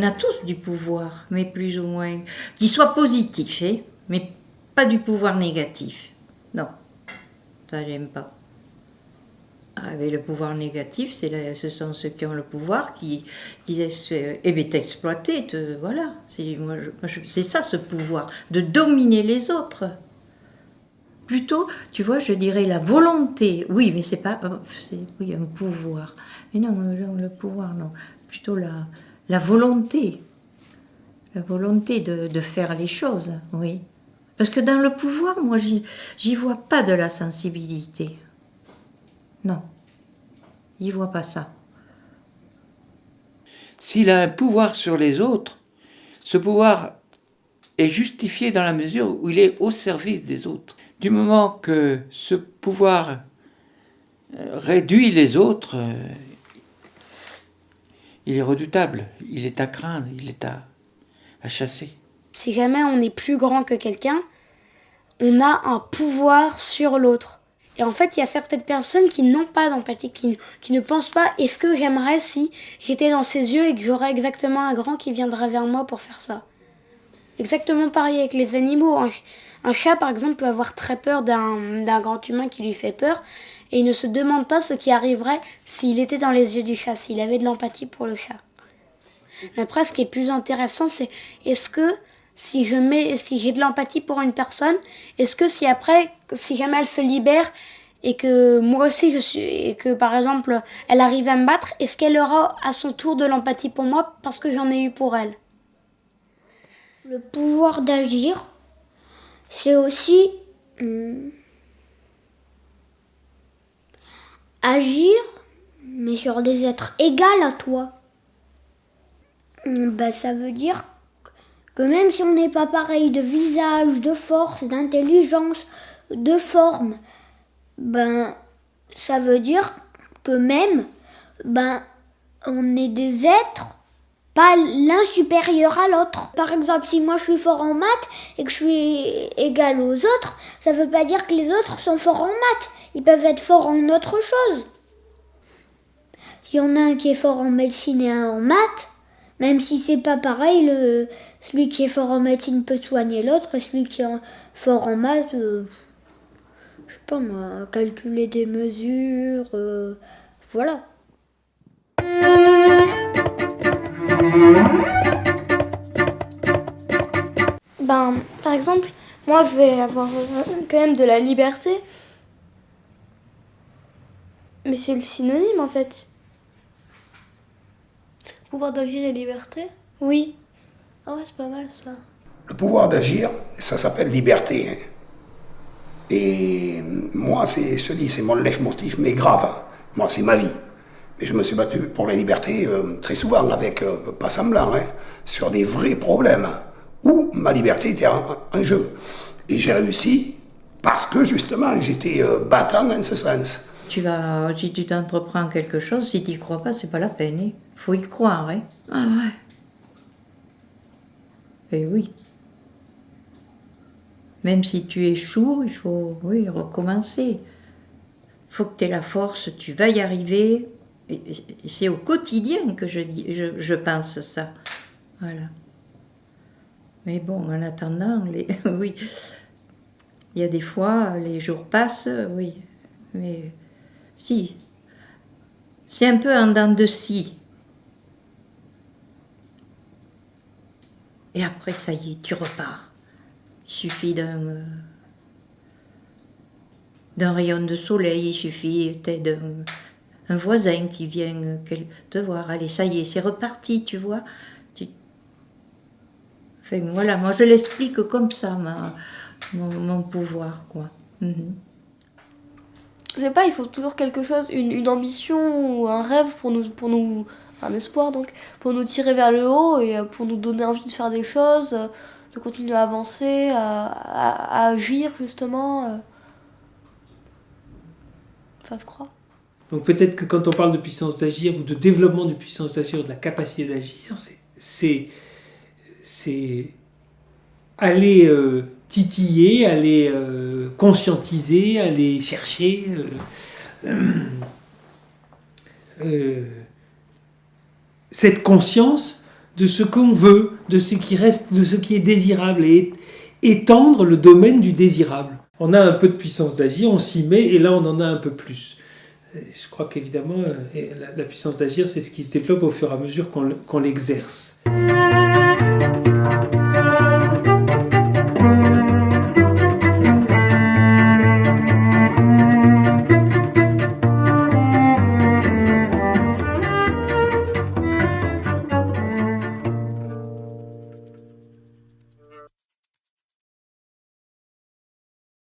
a tous du pouvoir, mais plus ou moins. Qu'il soit positif, hein, mais pas du pouvoir négatif. Non, ça j'aime pas. Avec le pouvoir négatif, ce sont ceux qui ont le pouvoir qui t'exploiter, voilà. C'est ça ce pouvoir, de dominer les autres. Plutôt, tu vois, je dirais la volonté. Oui, mais c'est pas, oui, un pouvoir. Mais non, le pouvoir, non. Plutôt la volonté. La volonté de faire les choses, oui. Parce que dans le pouvoir, moi, j'y vois pas de la sensibilité. Non, j'y vois pas ça. S'il a un pouvoir sur les autres, ce pouvoir est justifié dans la mesure où il est au service des autres. Du moment que ce pouvoir réduit les autres, il est redoutable, il est à craindre, il est à chasser. Si jamais on est plus grand que quelqu'un, on a un pouvoir sur l'autre. Et en fait, il y a certaines personnes qui n'ont pas d'empathie, qui ne pensent pas « est-ce que j'aimerais si j'étais dans ses yeux et que j'aurais exactement un grand qui viendrait vers moi pour faire ça ?» Exactement pareil avec les animaux. Un chat, par exemple, peut avoir très peur d'un grand humain qui lui fait peur et il ne se demande pas ce qui arriverait s'il était dans les yeux du chat, s'il avait de l'empathie pour le chat. Mais après, ce qui est plus intéressant, c'est est-ce que si j'ai de l'empathie pour une personne, est-ce que si jamais elle se libère et que moi aussi et que par exemple elle arrive à me battre, est-ce qu'elle aura à son tour de l'empathie pour moi parce que j'en ai eu pour elle? Le pouvoir d'agir, c'est aussi agir, mais sur des êtres égaux à toi. Ça veut dire que même si on n'est pas pareil de visage, de force, d'intelligence, de forme, ça veut dire que même, on est des êtres, pas l'un supérieur à l'autre. Par exemple, si moi je suis fort en maths et que je suis égal aux autres, ça veut pas dire que les autres sont forts en maths. Ils peuvent être forts en autre chose. S'il y en a un qui est fort en médecine et un en maths, même si c'est pas pareil, celui qui est fort en médecine peut soigner l'autre et celui qui est fort en maths, je sais pas moi, calculer des mesures, voilà. Par exemple, moi je vais avoir quand même de la liberté, mais c'est le synonyme en fait. Pouvoir d'agir et liberté? Oui. Ah ouais, c'est pas mal ça. Le pouvoir d'agir, ça s'appelle liberté. Hein. Et moi, je dis, c'est mon leitmotiv, mais grave. Moi, c'est ma vie. Mais je me suis battu pour la liberté très souvent, avec, pas semblant, hein, sur des vrais problèmes, où ma liberté était en jeu. Et j'ai réussi parce que, justement, j'étais battant en ce sens. Si tu t'entreprends quelque chose, si tu n'y crois pas, c'est pas la peine. Il faut y croire. Hein. Ah ouais. Et oui. Même si tu échoues, il faut recommencer. Il faut que tu aies la force, tu vas y arriver. Et c'est au quotidien que je pense ça. Voilà. Mais bon, en attendant, oui, il y a des fois, les jours passent, oui. Mais si, c'est un peu en dents de scie. Et après, ça y est, tu repars. Il suffit d'un rayon de soleil, il suffit d'un voisin qui vient te voir. Allez, ça y est, c'est reparti, tu vois. Enfin, voilà, moi je l'explique comme ça, mon pouvoir, quoi. Je sais pas, il faut toujours quelque chose, une ambition ou un rêve pour nous, un espoir donc, pour nous tirer vers le haut et pour nous donner envie de faire des choses, de continuer à avancer, à agir justement. Enfin, je crois. Donc peut-être que quand on parle de puissance d'agir ou de développement de puissance d'agir, de la capacité d'agir, c'est aller titiller, aller conscientiser, aller chercher cette conscience de ce qu'on veut, de ce qui reste, de ce qui est désirable, et étendre le domaine du désirable. On a un peu de puissance d'agir, on s'y met, et là on en a un peu plus. Je crois qu'évidemment, la puissance d'agir, c'est ce qui se développe au fur et à mesure qu'on l'exerce.